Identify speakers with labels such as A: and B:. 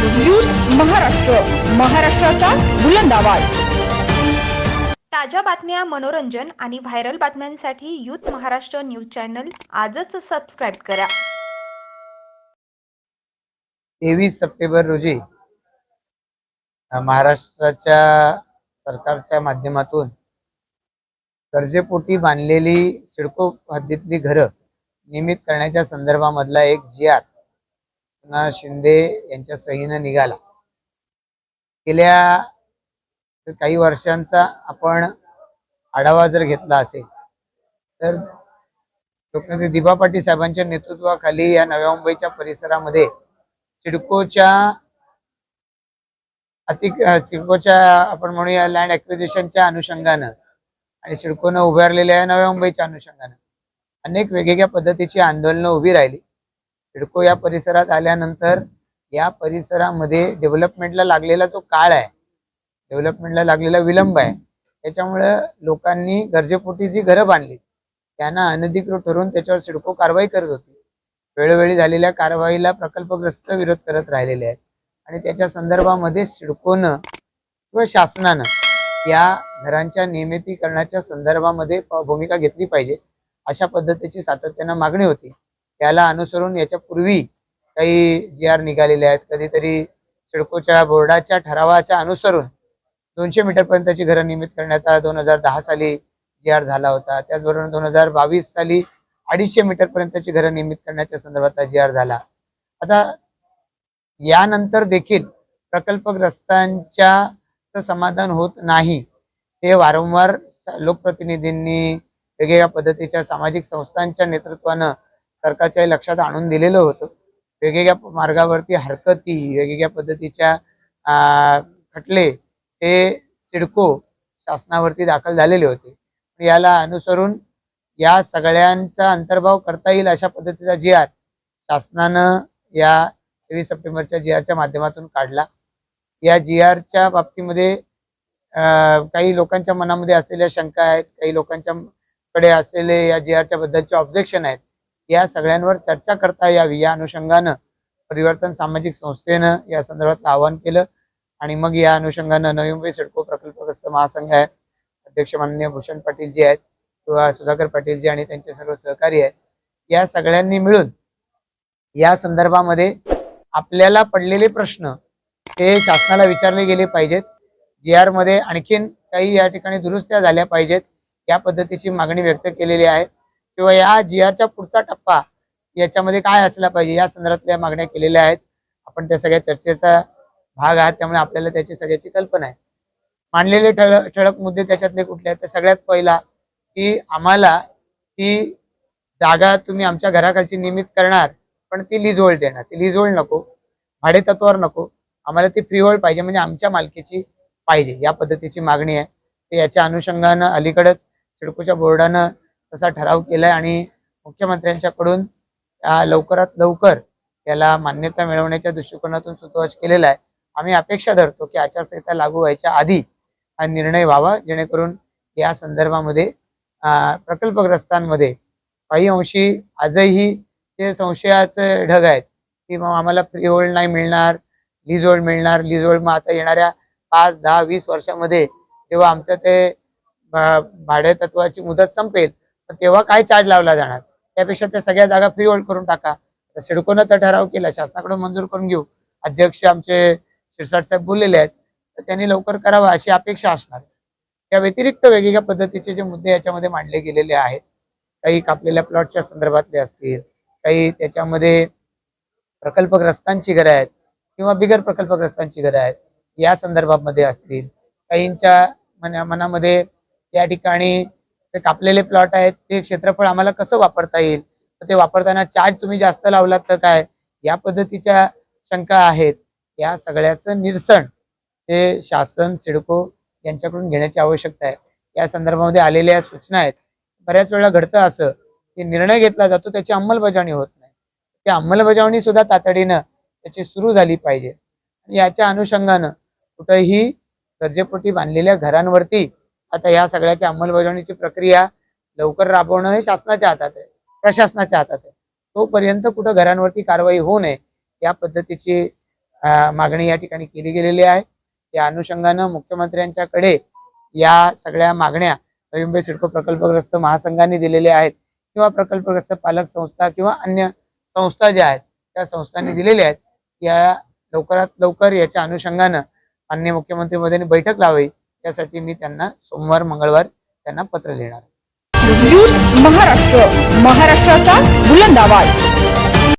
A: Youth Maharashtra, महाराष्ट्राचा बुलंद आवाज।
B: ताज्या बातम्या, मनोरंजन आणि व्हायरल बातम्यांसाठी यूथ महाराष्ट्र न्यूज चॅनल आजच सबस्क्राइब करा।
C: 23 सप्टेंबर रोजी महाराष्ट्राच्या सरकारच्या माध्यमातून गरजेपोटी बांधलेली सिडको हद्दीतली घरं नियमित करण्याच्या संदर्भामधला एक जी.आर. शिंदे यांच्या सहीने निघाला। गेल्या काही वर्षांचा आपण आढावा जर घेतला असेल तर लोकनेते दिबा पाटील साहेबांच्या नेतृत्वाखाली या नव्या मुंबईच्या परिसरामध्ये सिडकोच्या आपण म्हणूया लँड ॲक्विजिशनच्या अनुषंगानं आणि सिडकोनं उभारलेल्या नव्या मुंबईच्या अनुषंगानं अनेक वेगवेगळ्या पद्धतीची आंदोलनं उभी राहिली। सिडको या परिसरात आल्यानंतर या परिसरामध्ये डेव्हलपमेंटला लागलेला जो काळ आहे, डेव्हलपमेंटला लागलेला विलंब आहे, त्याच्यामुळे लोकांनी गरजेपोटी जी घरं बांधली त्यांना अनधिकृत ठरवून त्याच्यावर सिडको कारवाई करत होती। वेळोवेळी झालेल्या कारवाईला प्रकल्पग्रस्त विरोध करत राहिलेले आहेत आणि त्याच्या संदर्भामध्ये सिडकोनं किंवा शासनानं या घरांच्या नियमितीकरणाच्या संदर्भामध्ये भूमिका घेतली पाहिजे अशा पद्धतीची सातत्यानं मागणी होती। त्याला अनुसरून याच्या पूर्वी काही जी.आर. निघालेले आहेत। कधीतरी सिडकोच्या बोर्डाच्या ठरावाच्या अनुसरून 200 मीटरपर्यंतची घरं नियमित करण्याचा 2010 साली जी.आर. झाला होता। त्याचबरोबर 2022 साली 250 मीटरपर्यंतची घरं नियमित करण्याच्या संदर्भातला जी.आर. झाला। आता यानंतर देखील प्रकल्पग्रस्तांच्या समाधान होत नाही हे वारंवार लोकप्रतिनिधींनी वेगवेगळ्या पद्धतीच्या सामाजिक संस्थांच्या नेतृत्वानं सरकारच्या लक्षात आणून दिलेलं होतं। वेगवेगळ्या मार्गावरती हरकती, वेगवेगळ्या पद्धतीच्या खटले हे सिडको शासनावरती दाखल झालेले होते। याला अनुसरून या सगळ्यांचा अंतर्भाव करता येईल अशा पद्धतीचा जी.आर. शासनानं या 23 सप्टेंबरच्या जी.आर.च्या माध्यमातून काढला। या जी.आर.च्या बाबतीमध्ये काही लोकांच्या मनामध्ये असलेल्या शंका आहेत, काही लोकांच्याकडे असलेले या जी.आर.च्या बद्दलचे ऑब्जेक्शन आहेत। या सगळ्यांवर चर्चा करता यावी या अनुषंगानं परिवर्तन सामाजिक संस्थेनं या संदर्भात आवाहन केलं आणि मग या अनुषंगानं नवी मुंबई सिडको प्रकल्पग्रस्त महासंघ आहे, अध्यक्ष माननीय भूषण पाटील जी आहेत किंवा सुधाकर पाटील जी आणि त्यांचे सर्व सहकारी आहेत, या सगळ्यांनी मिळून या संदर्भामध्ये आपल्याला पडलेले प्रश्न हे शासनाला विचारले गेले पाहिजेत। जी.आर. मध्ये आणखीन काही या ठिकाणी दुरुस्त्या झाल्या पाहिजेत या पद्धतीची मागणी व्यक्त केलेली आहे किंवा या जी.आर.च्या पुढचा टप्पा याच्यामध्ये काय असला पाहिजे या संदर्भातल्या मागण्या केलेल्या आहेत। आपण त्या सगळ्या चर्चेचा भाग आहात, त्यामुळे आपल्याला त्याची सगळ्याची कल्पना आहे। मांडलेले ठळक मुद्दे त्याच्यातले कुठले आहेत तर सगळ्यात पहिला की आम्हाला ती जागा तुम्ही आमच्या घराखालची नियमित करणार पण ती लीज होल्ड देणार, ती लीज होल्ड नको, भाडे तत्वावर नको, आम्हाला ती फ्री होल्ड पाहिजे, म्हणजे आमच्या मालकीची पाहिजे या पद्धतीची मागणी आहे। तर याच्या अनुषंगानं अलीकडेच सिडकोच्या बोर्डानं तसा ठराव केलाय आणि मुख्यमंत्र्यांच्याकडून लवकरात लवकर याला मान्यता मिळवण्याच्या दृष्टिकोनातून सूतोवाच केलेला आहे। आम्ही अपेक्षा धरतो की आचारसंहिता लागू व्हायच्या आधी हा निर्णय व्हावा, जेणेकरून या संदर्भामध्ये प्रकल्पग्रस्तांमध्ये काही अंशी आजही ते संशयाचे ढग आहेत की आम्हाला फ्री होल्ड नाही मिळणार, लीज होल्ड मिळणार। लीज होल्ड मग आता येणाऱ्या 5, 10, 20 वर्षामध्ये जेव्हा आमचं ते भाडे तत्वाची मुदत संपेल तेव्हा काय चार्ज लावला जाणार, त्यापेक्षा त्या सगळ्या जागा फ्री होल्ड करून टाका। तर सिडकोनं तर ठराव केला, शासनाकडून मंजूर करून घेऊ, अध्यक्ष आमचे शिरसाट साहेब बोललेले आहेत, तर त्यांनी लवकर करावा अशी अपेक्षा असणार। त्या व्यतिरिक्त वेगवेगळ्या पद्धतीचे जे मुद्दे याच्यामध्ये मांडले गेलेले आहेत, काही कापलेल्या प्लॉटच्या संदर्भातले असतील, काही त्याच्यामध्ये प्रकल्पग्रस्तांची घरं आहेत किंवा बिगर प्रकल्पग्रस्तांची घरं आहेत या संदर्भामध्ये असतील, काहींच्या मनामध्ये या ठिकाणी ते कापलेले प्लॉट आहेत ते क्षेत्रफळ आम्हाला कसं वापरता येईल, तर ते वापरताना चार्ज तुम्ही जास्त लावलात तर काय, या पद्धतीच्या शंका आहेत। या सगळ्याचं निरसन हे शासन सिडको यांच्याकडून घेण्याची आवश्यकता आहे। या संदर्भामध्ये आलेल्या सूचना आहेत। बऱ्याच वेळा घडतं असं की निर्णय घेतला जातो, त्याची अंमलबजावणी होत नाही, त्या अंमलबजावणी सुद्धा तातडीनं त्याची सुरू झाली पाहिजे। याच्या अनुषंगानं कुठेही गरजेपोटी बांधलेल्या घरांवरती आता या सगळ्याच्या अंमलबजावणीची प्रक्रिया लवकर राबवणं हे शासनाच्या हातात आहे, प्रशासनाच्या हातात आहे। तोपर्यंत कुठं घरांवरती कारवाई होऊ नये या पद्धतीची मागणी या ठिकाणी केली गेलेली आहे. या अनुषंगानं मुख्यमंत्र्यांच्याकडे या सगळ्या मागण्या नवी मुंबई सिडको प्रकल्पग्रस्त महासंघाने दिलेल्या आहेत किंवा प्रकल्पग्रस्त पालक संस्था किंवा अन्य संस्था ज्या आहेत त्या संस्थांनी दिलेल्या आहेत. या लवकरात लवकर याच्या अनुषंगानं माननीय मुख्यमंत्री महोदयांनी बैठक लावावी, त्यासाठी मी त्यांना सोमवार मंगळवार त्यांना पत्र लिहिणार.
A: यूथ महाराष्ट्र, महाराष्ट्राचा बुलंद आवाज.